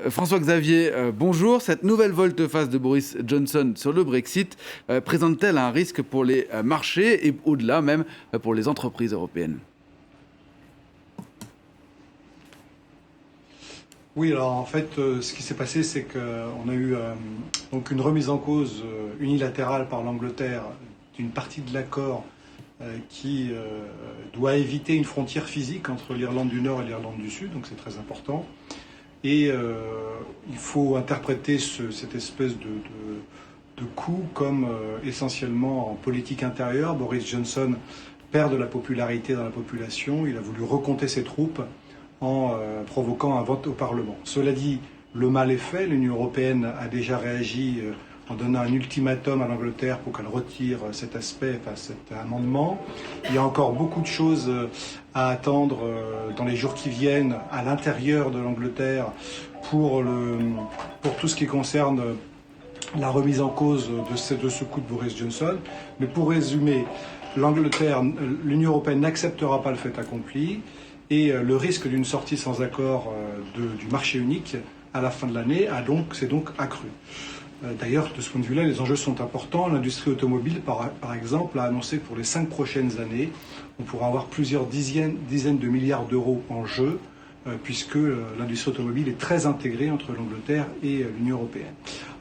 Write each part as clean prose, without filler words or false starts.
François-Xavier, bonjour. Cette nouvelle volte-face de Boris Johnson sur le Brexit présente-t-elle un risque pour les marchés et au-delà même pour les entreprises européennes ? Oui, alors en fait, ce qui s'est passé, c'est qu'on a eu donc une remise en cause unilatérale par l'Angleterre d'une partie de l'accord qui doit éviter une frontière physique entre l'Irlande du Nord et l'Irlande du Sud, donc c'est très important. Et il faut interpréter cette espèce de coup comme essentiellement en politique intérieure. Boris Johnson perd de la popularité dans la population, il a voulu recompter ses troupes en provoquant un vote au Parlement. Cela dit, le mal est fait. L'Union européenne a déjà réagi en donnant un ultimatum à l'Angleterre pour qu'elle retire cet aspect, cet amendement. Il y a encore beaucoup de choses à attendre dans les jours qui viennent à l'intérieur de l'Angleterre pour tout ce qui concerne la remise en cause de ce coup de Boris Johnson. Mais pour résumer, l'Union européenne n'acceptera pas le fait accompli. Et le risque d'une sortie sans accord du marché unique à la fin de l'année s'est donc accru. D'ailleurs, de ce point de vue-là, les enjeux sont importants. L'industrie automobile, par exemple, a annoncé que pour les 5 prochaines années, on pourra avoir plusieurs dizaines de milliards d'euros en jeu, puisque l'industrie automobile est très intégrée entre l'Angleterre et l'Union européenne.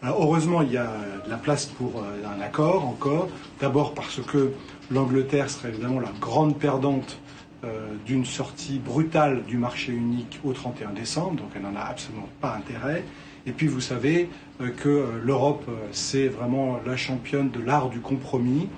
Alors, heureusement, il y a de la place pour un accord encore. D'abord parce que l'Angleterre serait évidemment la grande perdante d'une sortie brutale du marché unique au 31 décembre, donc elle n'en a absolument pas intérêt. Et puis vous savez que l'Europe, c'est vraiment la championne de l'art du compromis,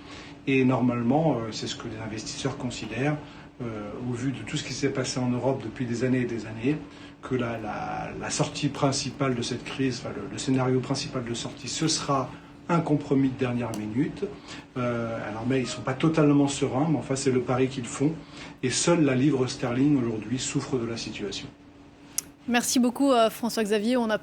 et normalement, c'est ce que les investisseurs considèrent, au vu de tout ce qui s'est passé en Europe depuis des années et des années, que la sortie principale de cette crise, le scénario principal de sortie, ce sera un compromis de dernière minute. Mais ils ne sont pas totalement sereins, mais enfin c'est le pari qu'ils font. Et seule la livre sterling aujourd'hui souffre de la situation. Merci beaucoup François-Xavier.